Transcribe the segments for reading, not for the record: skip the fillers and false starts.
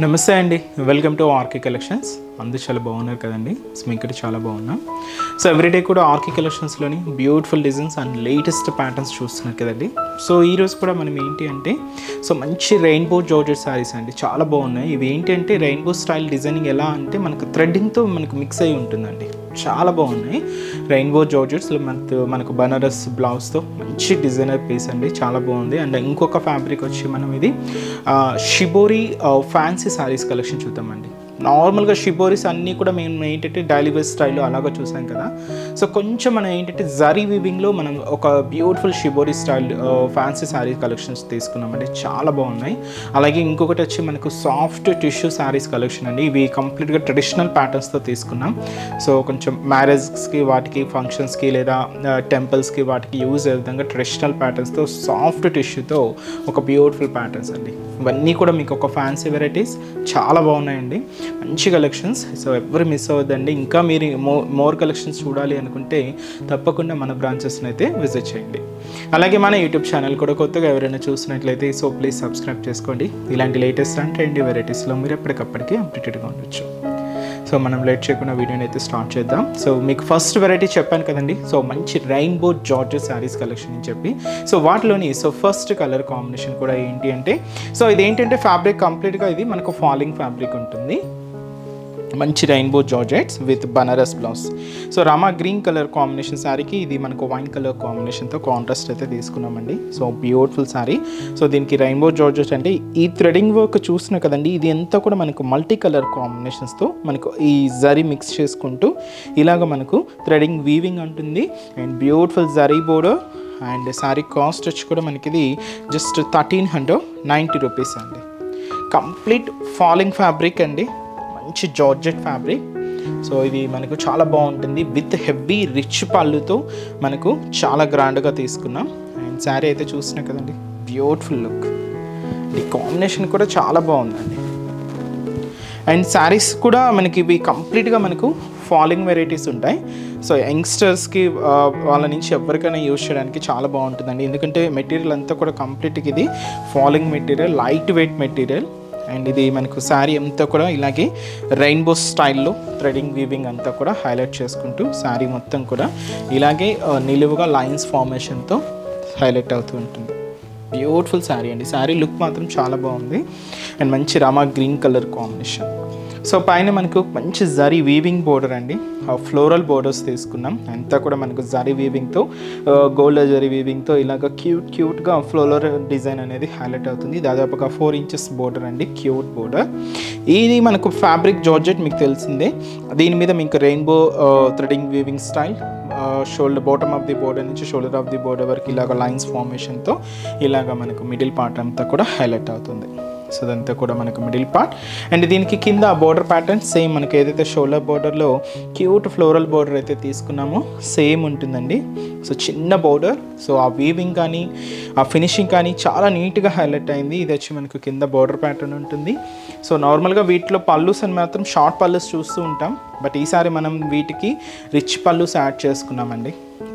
నమస్తే అండి, welcome to RK collections. అందరూ చాలా బాగున్నారు కదండి. సో మేము ఇక్కడ చాలా బాగున్నాం. సో ఎవ్రీడే కూడా ఆర్కే కలెక్షన్స్లోని beautiful designs and latest patterns చూస్తున్నారు కదండి. సో ఈరోజు కూడా మనం ఏంటి అంటే మంచి రెయిన్బో జార్జెట్ శారీస్ అండి, చాలా బాగున్నాయి. ఇవి ఏంటి అంటే రెయిన్బో స్టైల్ డిజైనింగ్ ఎలా అంటే మనకు థ్రెడ్డింగ్తో మనకు మిక్స్ అయి ఉంటుందండి, చాలా బాగున్నాయి. రెయిన్బో జార్జెట్స్లో మనకు బనారస్ బ్లౌజ్తో మంచి డిజైనర్ పీస్ అండి, చాలా బాగుంది. అండ్ ఇంకొక ఫ్యాబ్రిక్ వచ్చి మనం ఇది షిబోరి ఫ్యాన్సీ శారీస్ కలెక్షన్ చూద్దామండి. నార్మల్గా షిబోరీస్ అన్నీ కూడా మేము ఏంటంటే డైలీ వేర్ స్టైల్లో అలాగా చూసాం కదా. సో కొంచెం మనం ఏంటంటే జరీ వీవింగ్లో మనం ఒక beautiful shibori style fancy sari collections తీసుకున్నామండి, చాలా బాగున్నాయి. అలాగే ఇంకొకటి వచ్చి మనకు సాఫ్ట్ టిష్యూ శారీస్ కలెక్షన్ అండి. ఇవి కంప్లీట్గా ట్రెడిషనల్ ప్యాటర్న్స్తో తీసుకున్నాం. సో కొంచెం మ్యారేజ్స్కి వాటికి ఫంక్షన్స్కి లేదా టెంపుల్స్కి వాటికి యూజ్ అయ్యే విధంగా ట్రెడిషనల్ ప్యాటర్న్స్తో సాఫ్ట్ టిష్యూతో ఒక బ్యూటిఫుల్ ప్యాటర్న్స్ అండి. ఇవన్నీ కూడా మీకు ఒక ఫ్యాన్సీ వెరైటీస్ చాలా బాగున్నాయండి, మంచి కలెక్షన్స్. సో ఎవరు మిస్ అవ్వద్దండి. ఇంకా మీరు మోర్ కలెక్షన్స్ చూడాలి అనుకుంటే తప్పకుండా మన బ్రాంచెస్ని అయితే విజిట్ చేయండి. అలాగే మన యూట్యూబ్ ఛానల్ కూడా కొత్తగా ఎవరైనా చూసినట్లయితే సో ప్లీజ్ సబ్స్క్రైబ్ చేసుకోండి. ఇలాంటి లేటెస్ట్ అండ్ ట్రెండీ వెరైటీస్లో మీరు ఎప్పటికప్పటికీ అప్డేటెడ్గా ఉండొచ్చు. సో మనం లేట్ చేయకుండా వీడియోని అయితే స్టార్ట్ చేద్దాం. సో మీకు ఫస్ట్ వెరైటీ చెప్పాను కదండి, సో మంచి రెయిన్బో జార్జెట్ శారీస్ కలెక్షన్ అని చెప్పి. సో వాటిలోని ఫస్ట్ కలర్ కాంబినేషన్ కూడా ఏంటి అంటే ఇదేంటంటే ఫ్యాబ్రిక్ కంప్లీట్గా ఇది మనకు ఫాలింగ్ ఫ్యాబ్రిక్ ఉంటుంది. మంచి rainbow georgettes with Banaras blouse. So Rama green colour combination శారీకి ఇది మనకు వైన్ కలర్ కాంబినేషన్తో కాంట్రాస్ట్ అయితే తీసుకున్నామండి. So beautiful sari. సో దీనికి రెయిన్బో జార్జెట్ అంటే ఈ థ్రెడింగ్ వర్క్ చూసినా కదండి, ఇది అంతా కూడా మనకు మల్టీ కలర్ కాంబినేషన్స్తో మనకు ఈ జరీ మిక్స్ చేసుకుంటూ ఇలాగ మనకు థ్రెడింగ్ వీవింగ్ ఉంటుంది. And beautiful zari border. And sari cost వచ్చి కూడా మనకి ఇది జస్ట్ 1390 రూపీస్ అండి. కంప్లీట్ ఫాలింగ్ ఫ్యాబ్రిక్ అండి, మంచి జార్జెట్ ఫ్యాబ్రిక్. సో ఇది మనకు చాలా బాగుంటుంది విత్ హెవీ రిచ్ పళ్ళుతో మనకు చాలా గ్రాండ్గా తీసుకున్నాం. అండ్ శారీ అయితే చూసినా కదండి, బ్యూటిఫుల్ లుక్. ఈ కాంబినేషన్ కూడా చాలా బాగుందండి. అండ్ శారీస్ కూడా మనకి ఇవి కంప్లీట్గా మనకు ఫాలింగ్ వెరైటీస్ ఉంటాయి. సో యంగ్స్టర్స్కి వాళ్ళ నుంచి ఎవరికైనా యూజ్ చేయడానికి చాలా బాగుంటుందండి. ఎందుకంటే మెటీరియల్ అంతా కూడా కంప్లీట్గా ఇది falling material, light weight material. And ఇది మనకు శారీ అంతా కూడా ఇలాగే రెయిన్బో స్టైల్లో థ్రెడింగ్ వీవింగ్ అంతా కూడా హైలైట్ చేసుకుంటూ శారీ మొత్తం కూడా ఇలాగే నిలువుగా లైన్స్ ఫార్మేషన్తో హైలైట్ అవుతూ ఉంటుంది. బ్యూటిఫుల్ శారీ అండి. శారీ లుక్ మాత్రం చాలా బాగుంది. అండ్ మంచి Rama green colour combination. So పైన మనకు మంచి జరీ వీవింగ్ బోర్డర్ అండి, ఫ్లోరల్ బోర్డర్స్ తీసుకున్నాం. అంతా కూడా మనకు జరీ వీవింగ్తో గోల్డ్ జరీ వీవింగ్తో ఇలాగ క్యూట్గా ఫ్లోరల్ డిజైన్ అనేది హైలైట్ అవుతుంది. దాదాపుగా 4 ఇంచెస్ బోర్డర్ అండి, క్యూట్ బోర్డర్. ఇది మనకు ఫ్యాబ్రిక్ జార్జెట్ మీకు తెలిసిందే. దీని మీద మీకు rainbow threading weaving style, shoulder bottom of the border నుంచి షోల్డర్ ఆఫ్ ది బోర్డర్ వరకు ఇలాగ లైన్స్ ఫార్మేషన్తో ఇలాగ మనకు మిడిల్ పార్ట్ అంతా కూడా హైలైట్ అవుతుంది. సో అదంతా కూడా మనకు మిడిల్ పార్ట్. అండ్ దీనికి కింద బోర్డర్ ప్యాటర్న్ సేమ్ మనకి ఏదైతే షోల్డర్ బోర్డర్లో క్యూట్ ఫ్లోరల్ బోర్డర్ అయితే తీసుకున్నామో సేమ్ ఉంటుందండి. సో చిన్న బోర్డర్. సో ఆ వీవింగ్ కానీ ఆ ఫినిషింగ్ కానీ చాలా నీట్గా హైలైట్ అయింది. ఇది వచ్చి మనకు కింద బోర్డర్ ప్యాటర్న్ ఉంటుంది. సో నార్మల్గా వీటిలో పల్లూస్ అని మాత్రం షార్ట్ పల్లూస్ చూస్తూ ఉంటాం, బట్ ఈసారి మనం వీటికి రిచ్ పల్లూస్ యాడ్ చేసుకున్నామండి.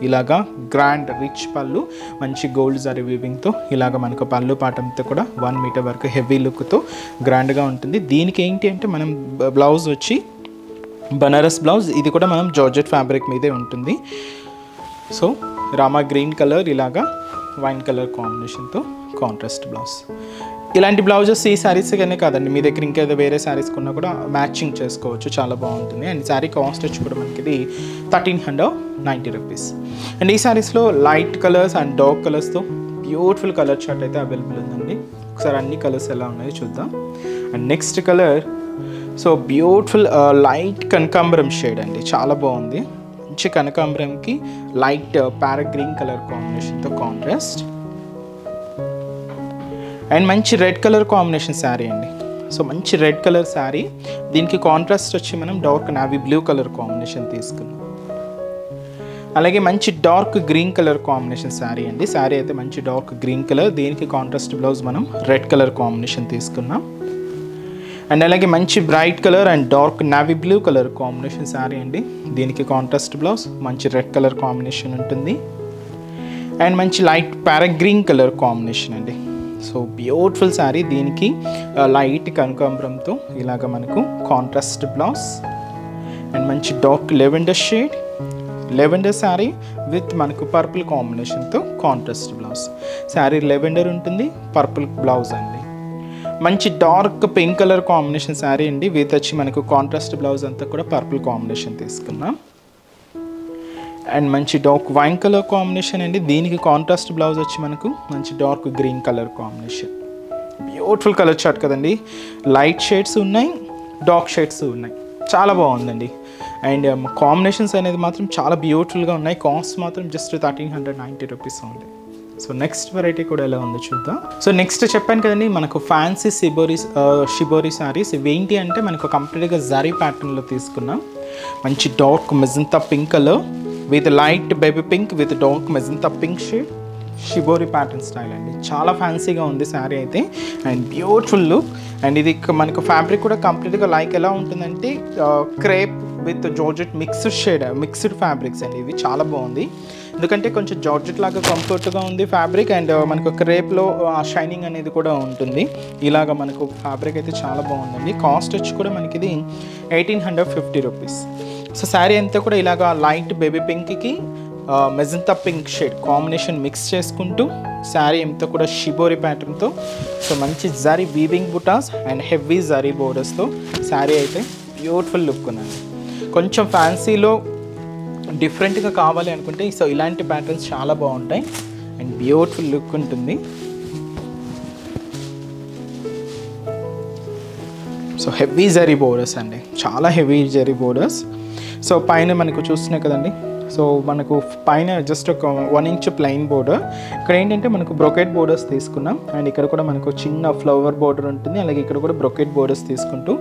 ఇలాగా గ్రాండ్ రిచ్ పళ్ళు, మంచి గోల్డ్ జరీ వీవింగ్తో ఇలాగ మనకు పళ్ళు పాటంతో కూడా 1 మీటర్ వరకు హెవీ లుక్తో గ్రాండ్గా ఉంటుంది. దీనికి ఏంటి అంటే మనం బ్లౌజ్ వచ్చి బనారస్ బ్లౌజ్, ఇది కూడా మనం జార్జెట్ ఫ్యాబ్రిక్ మీదే ఉంటుంది. సో రామా గ్రీన్ కలర్ ఇలాగా వైన్ కలర్ కాంబినేషన్తో కాంట్రాస్ట్ బ్లౌజ్. ఇలాంటి బ్లౌజెస్ ఈ శారీస్గానే కాదండి, మీ దగ్గర ఇంకేదో వేరే శారీస్ కొన్నా కూడా మ్యాచింగ్ చేసుకోవచ్చు, చాలా బాగుంటుంది. అండ్ శారీ కాస్ట్ వచ్చి కూడా మనకి ఇది 1390 రూపీస్. అండ్ ఈ శారీస్లో లైట్ కలర్స్ అండ్ డార్క్ కలర్స్తో బ్యూటిఫుల్ కలర్ చార్ట్ అయితే అవైలబుల్ ఉందండి. ఒకసారి అన్ని కలర్స్ ఎలా ఉన్నాయో చూద్దాం. And next colour beautiful light కనకాంబరం షేడ్ అండి, చాలా బాగుంది. మంచి కనకాంబరంకి లైట్ ప్యారెట్ గ్రీన్ కలర్ కాంబినేషన్తో కాంట్రాస్ట్. అండ్ మంచి రెడ్ కలర్ కాంబినేషన్ శారీ అండి. సో మంచి రెడ్ కలర్ శారీ, దీనికి కాంట్రాస్ట్ వచ్చి మనం dark navy blue colour combination తీసుకున్నాం. అలాగే మంచి dark green colour combination sari అండి. శారీ అయితే మంచి డార్క్ గ్రీన్ కలర్, దీనికి కాంట్రాస్ట్ బ్లౌజ్ మనం రెడ్ కలర్ కాంబినేషన్ తీసుకున్నాం. అండ్ అలాగే మంచి bright colour and dark navy blue colour combination sari అండి. దీనికి కాంట్రాస్ట్ బ్లౌజ్ మంచి రెడ్ కలర్ కాంబినేషన్ ఉంటుంది. అండ్ మంచి light parrot green colour combination అండి. So beautiful sari. దీనికి లైట్ కనకాంబరంతో ఇలాగ మనకు కాంట్రాస్ట్ బ్లౌజ్ అండ్ మంచి డార్క్ లెవెండర్ శారీ విత్ మనకు పర్పుల్ కాంబినేషన్తో కాంట్రాస్ట్ బ్లౌజ్. శారీ లెవెండర్ ఉంటుంది, పర్పుల్ బ్లౌజ్ అండి. మంచి dark pink colour combination sari అండి. విత్ వచ్చి మనకు కాంట్రాస్ట్ బ్లౌజ్ అంతా కూడా పర్పుల్ కాంబినేషన్ తీసుకున్నాం. అండ్ మంచి డార్క్ వైన్ కలర్ కాంబినేషన్ అండి. దీనికి కాంట్రాస్ట్ బ్లౌజ్ వచ్చి మనకు మంచి dark green colour combination. Beautiful colour chart కదండి. లైట్ షేడ్స్ ఉన్నాయి, డార్క్ షేడ్స్ ఉన్నాయి, చాలా బాగుందండి. అండ్ కాంబినేషన్స్ అనేది మాత్రం చాలా బ్యూటిఫుల్గా ఉన్నాయి. కాస్ట్ మాత్రం జస్ట్ 1390 రూపీస్ ఉంది. సో నెక్స్ట్ వెరైటీ కూడా ఎలా ఉందో చూద్దాం. సో నెక్స్ట్ చెప్పాను కదండి, మనకు ఫ్యాన్సీ షిబోరి శారీస్. ఇవి ఏంటి అంటే మనకు కంప్లీట్గా జరీ ప్యాటర్న్లో తీసుకున్నాం. మంచి dark magenta pink colour with light baby pink with dark magenta pink shade, shibori pattern style అండి. చాలా ఫ్యాన్సీగా ఉంది శారీ అయితే అండ్ బ్యూటిఫుల్ లుక్. అండ్ ఇది మనకు ఫ్యాబ్రిక్ కూడా కంప్లీట్గా లైక్ ఎలా ఉంటుందంటే crepe with georgette mixed fabrics అండి. ఇది చాలా బాగుంది, ఎందుకంటే కొంచెం జార్జెట్ లాగా కంఫర్ట్గా ఉంది ఫ్యాబ్రిక్. అండ్ మనకు క్రేప్లో షైనింగ్ అనేది కూడా ఉంటుంది. ఇలాగ మనకు ఫ్యాబ్రిక్ అయితే చాలా బాగుందండి. కాస్ట్ వచ్చి కూడా మనకి ఇది 1850 రూపీస్. సో శారీ అంతా కూడా ఇలాగ లైట్ బేబీ పింక్కి magenta pink shade combination mix చేసుకుంటూ శారీ అంతా కూడా షిబోరి ప్యాటర్న్తో, సో మంచి జరీ వీవింగ్ బుటాస్ అండ్ హెవీ జరీ బోర్డర్స్తో శారీ అయితే బ్యూటిఫుల్ లుక్ ఉన్నది. కొంచెం ఫ్యాన్సీలో డిఫరెంట్గా కావాలి అనుకుంటే సో ఇలాంటి ప్యాటర్న్స్ చాలా బాగుంటాయి అండ్ బ్యూటిఫుల్ లుక్ ఉంటుంది. సో హెవీ జరీ బోర్డర్స్ అండి, చాలా హెవీ జరీ బోర్డర్స్. సో పైన మనకు చూస్తున్నాయి కదండి. సో మనకు పైన జస్ట్ ఒక 1 ఇంచ్ ప్లెయిన్ బోర్డర్. ఇక్కడ ఏంటంటే మనకు బ్రొకెట్ బోర్డర్స్ తీసుకున్నాం. అండ్ ఇక్కడ కూడా మనకు చిన్న ఫ్లవర్ బోర్డర్ ఉంటుంది. అలాగే ఇక్కడ కూడా బ్రొకెట్ బోర్డర్స్ తీసుకుంటూ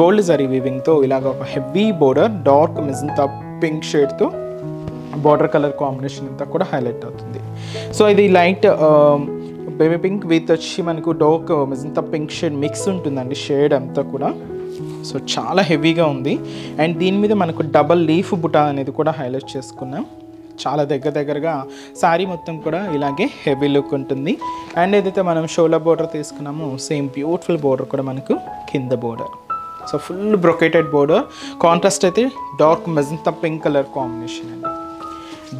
గోల్డ్ జరీ వీవింగ్తో ఇలాగ ఒక heavy border dark magenta pink షేడ్తో బార్డర్ కలర్ కాంబినేషన్ అంతా కూడా హైలైట్ అవుతుంది. సో ఇది లైట్ బేబీ పింక్ విత్ వచ్చి మనకు dark magenta pink shade mix ఉంటుందండి షేడ్ అంతా కూడా. సో చాలా హెవీగా ఉంది. అండ్ దీని మీద మనకు డబల్ లీఫ్ బుటా అనేది కూడా హైలైట్ చేసుకున్నాం. చాలా దగ్గరగా శారీ మొత్తం కూడా ఇలాగే హెవీ లుక్ ఉంటుంది. అండ్ ఏదైతే మనం షోలా బోర్డర్ తీసుకున్నామో సేమ్ బ్యూటిఫుల్ బోర్డర్ కూడా మనకు కింద border. So full brocaded border. Contrast అయితే dark magenta pink colour combination అండి.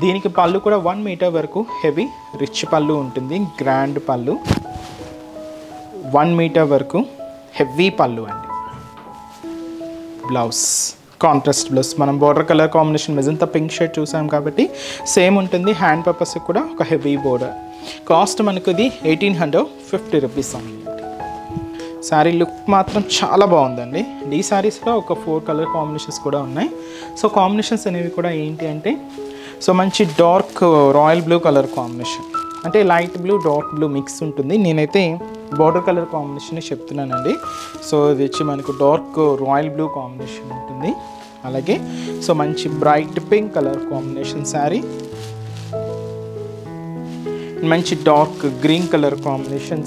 దీనికి పళ్ళు కూడా 1 మీటర్ వరకు హెవీ రిచ్ పళ్ళు ఉంటుంది. గ్రాండ్ పళ్ళు 1 మీటర్ వరకు హెవీ పళ్ళు అండి. బ్లౌజ్ కాంట్రాస్ట్ బ్లౌజ్ మనం border colour combination magenta pink shade చూసాం కాబట్టి సేమ్ ఉంటుంది. హ్యాండ్ పర్పస్కి కూడా ఒక హెవీ బోర్డర్. కాస్ట్ మనకు ఇది 1850 రూపీస్ ఉంది. శారీ లుక్ మాత్రం చాలా బాగుందండి. ఈ శారీస్లో ఒక 4 కలర్ కాంబినేషన్స్ కూడా ఉన్నాయి. సో కాంబినేషన్స్ అనేవి కూడా ఏంటి అంటే సో మంచి dark royal blue colour combination, అంటే light blue dark blue mix ఉంటుంది. నేనైతే బార్డర్ కలర్ కాంబినేషన్ చెప్తున్నానండి. సో ఇది వచ్చి మనకు డార్క్ రాయల్ బ్లూ కాంబినేషన్ ఉంటుంది. అలాగే సో మంచి bright pink colour combination sari, మంచి dark green colour combination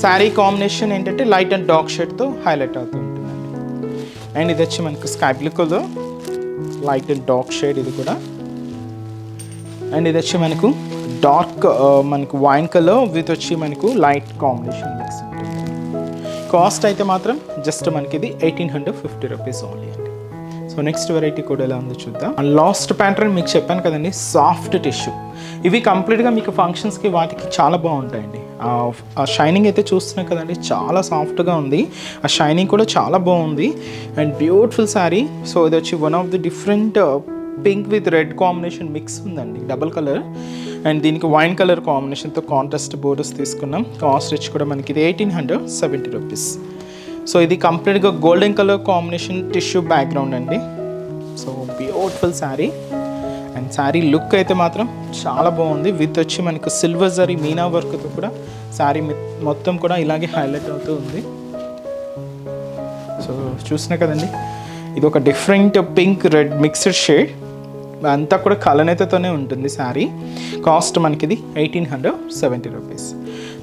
sari combination ఏంటంటే లైట్ అండ్ డార్క్ షేడ్తో హైలైట్ అవుతూ ఉంటుందండి. అండ్ ఇది వచ్చి మనకు sky blue colour light and dark shade ఇది కూడా. అండ్ ఇది వచ్చి మనకు డార్క్ మనకు వైన్ కలర్ విత్ వచ్చి మనకు లైట్ కాంబినేషన్ మిక్స్ ఉంటుంది. కాస్ట్ అయితే మాత్రం జస్ట్ మనకి ఇది 1850 రూపీస్ ఓన్లీ అండి. సో నెక్స్ట్ వెరైటీ కూడా ఎలా ఉందో చూద్దాం. లాస్ట్ ప్యాటర్న్ మీకు చెప్పాను కదండి, సాఫ్ట్ టిష్యూ. ఇవి కంప్లీట్గా మీకు ఫంక్షన్స్కి వాటికి చాలా బాగుంటాయండి. ఆ షైనింగ్ అయితే చూస్తున్నాయి కదండి, చాలా సాఫ్ట్గా ఉంది. ఆ షైనింగ్ కూడా చాలా బాగుంది అండ్ బ్యూటిఫుల్ శారీ. సో ఇది వచ్చి one of the different pink with red combination mix ఉందండి, డబల్ కలర్. అండ్ దీనికి వైన్ కలర్ కాంబినేషన్తో కాంట్రాస్ట్ బోర్డర్స్ తీసుకున్నాం. కాస్ట్ వచ్చి కూడా మనకి ఇది 1870 రూపీస్. సో ఇది కంప్లీట్గా golden colour combination tissue background అండి. So beautiful sari and sari look అయితే మాత్రం చాలా బాగుంది. విత్ వచ్చి మనకు సిల్వర్ జరీ మీనా వర్క్తో కూడా శారీ మొత్తం కూడా ఇలాగే హైలైట్ అవుతూ ఉంది. సో చూసినా కదండి, ఇది ఒక different pink red mixed shade అంతా కూడా కలనేతతోనే ఉంటుంది శారీ. కాస్ట్ మనకి ఇది 1870 రూపీస్.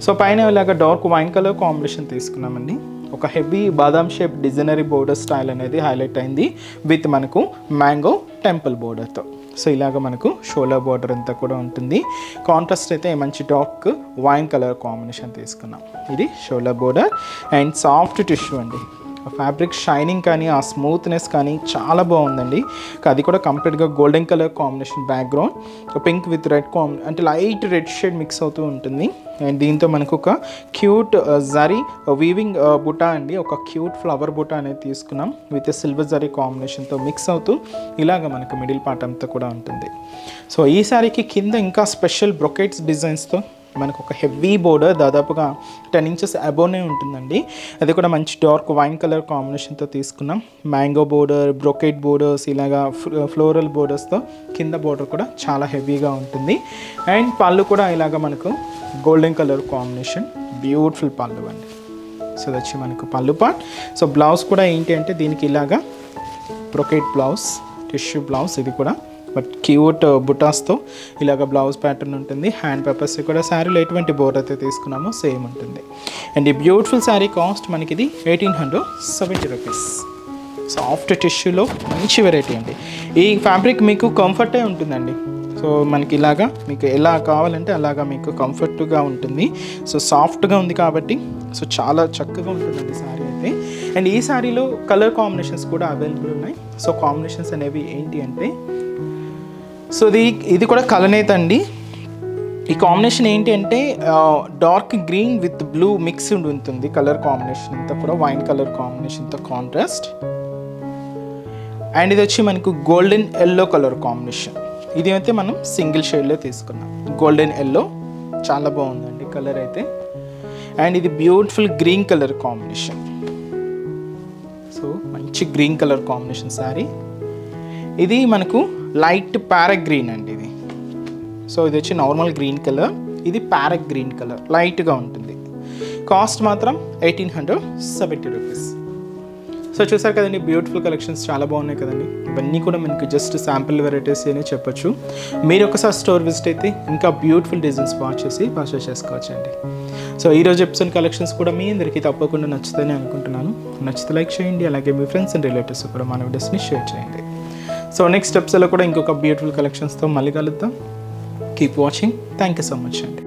సో పైన ఇలాగ డార్క్ వైన్ కలర్ కాంబినేషన్ తీసుకున్నామండి. ఒక హెవీ బాదాం షేప్ డిజైనరీ బోర్డర్ స్టైల్ అనేది హైలైట్ అయింది విత్ మనకు మ్యాంగో టెంపుల్ బోర్డర్తో. సో ఇలాగ మనకు షోల్డర్ బార్డర్ అంతా కూడా ఉంటుంది. కాంట్రాస్ట్ అయితే మంచి డార్క్ వైన్ కలర్ కాంబినేషన్ తీసుకున్నాం. ఇది shoulder border and soft tissue అండి. ఫ్యాబ్రిక్ షైనింగ్ కానీ ఆ స్మూత్నెస్ కానీ చాలా బాగుందండి. అది కూడా కంప్లీట్గా golden colour combination background, pink with red అంటే లైట్ రెడ్ షేడ్ మిక్స్ అవుతూ ఉంటుంది. అండ్ దీంతో మనకు ఒక క్యూట్ జరీ వీవింగ్ బుటా అండి, ఒక క్యూట్ ఫ్లవర్ బుటా అనేది తీసుకున్నాం విత్ సిల్వర్ జరీ కాంబినేషన్తో మిక్స్ అవుతూ ఇలాగ మనకు మిడిల్ పార్ట్ అంతా కూడా ఉంటుంది. సో ఈ సారీకి కింద ఇంకా స్పెషల్ బ్రొకెట్స్ డిజైన్స్తో మనకు ఒక హెవీ బోర్డర్ దాదాపుగా 10 ఇంచెస్ అబోనే ఉంటుందండి. అది కూడా మంచి డార్క్ వైన్ కలర్ కాంబినేషన్తో తీసుకున్నాం. మ్యాంగో బోర్డర్, బ్రొకెట్ బోర్డర్స్, ఇలాగా ఫ్లోరల్ బోర్డర్స్తో కింద బోర్డర్ కూడా చాలా హెవీగా ఉంటుంది. అండ్ పళ్ళు కూడా ఇలాగ మనకు గోల్డెన్ కలర్ కాంబినేషన్, బ్యూటిఫుల్ పళ్ళు అండి. సో అది వచ్చి మనకు పళ్ళు పార్ట్. సో బ్లౌజ్ కూడా ఏంటి అంటే దీనికి ఇలాగా బ్రొకెట్ బ్లౌజ్, టిష్యూ బ్లౌజ్, ఇది కూడా బట్ క్యూట్ బుటాస్తో ఇలాగ బ్లౌజ్ ప్యాటర్న్ ఉంటుంది. హ్యాండ్ పేపర్స్ కూడా శారీలో ఎటువంటి బోర్డర్ అయితే తీసుకున్నామో సేమ్ ఉంటుంది. అండ్ ఈ బ్యూటిఫుల్ శారీ కాస్ట్ మనకి ఇది 1870 రూపీస్. సాఫ్ట్ టిష్యూలో మంచి వెరైటీ అండి. ఈ ఫ్యాబ్రిక్ మీకు కంఫర్టే ఉంటుందండి. సో మనకి ఇలాగా మీకు ఎలా కావాలంటే అలాగా మీకు కంఫర్ట్గా ఉంటుంది. సో సాఫ్ట్గా ఉంది కాబట్టి సో చాలా చక్కగా ఉంటుందండి శారీ అయితే. అండ్ ఈ శారీలో కలర్ కాంబినేషన్స్ కూడా అవైలబుల్ ఉన్నాయి. సో కాంబినేషన్స్ అనేవి ఏంటి అంటే, సో ఇది కూడా కలనేత అండి. ఈ కాంబినేషన్ ఏంటి అంటే dark green with blue mixed ఉంటుంది. కలర్ కాంబినేషన్ అంతా కూడా వైన్ కలర్ కాంబినేషన్తో కాంట్రాస్ట్. అండ్ ఇది వచ్చి మనకు గోల్డెన్ ఎల్లో కలర్ కాంబినేషన్. ఇది అయితే మనం సింగిల్ షేడ్లో తీసుకున్నాం. గోల్డెన్ ఎల్లో చాలా బాగుందండి కలర్ అయితే. అండ్ ఇది beautiful green colour combination. So మంచి గ్రీన్ కలర్ కాంబినేషన్ శారీ. ఇది మనకు లైట్ ప్యారెట్ గ్రీన్ అండి ఇది. సో ఇది వచ్చి నార్మల్ గ్రీన్ కలర్, ఇది ప్యారెట్ గ్రీన్ కలర్, లైట్గా ఉంటుంది. కాస్ట్ మాత్రం 1870 రూపీస్. సో చూసారు కదండి, బ్యూటిఫుల్ కలెక్షన్స్ చాలా బాగున్నాయి కదండి. ఇవన్నీ కూడా మనకి జస్ట్ శాంపిల్ వెరైటీస్ అనే చెప్పొచ్చు. మీరు ఒకసారి స్టోర్ విజిట్ అయితే ఇంకా బ్యూటిఫుల్ డిజైన్స్ వాచ్ చేసి పర్చేస్ చేసుకోవచ్చు అండి. సో ఈరోజు ఎపిసోడ్ కలెక్షన్స్ కూడా మీ అందరికీ తప్పకుండా నచ్చుతాయని అనుకుంటున్నాను. నచ్చితే లైక్ చేయండి, అలాగే మీ ఫ్రెండ్స్ అండ్ రిలేటివ్స్ కూడా మన వీడియోస్ని షేర్ చేయండి. సో నెక్స్ట్ ఎపిసోడ్లో కూడా ఇంకొక బ్యూటిఫుల్ కలెక్షన్స్తో మళ్ళీ కలుద్దాం. Keep watching. Thank you so much అండి.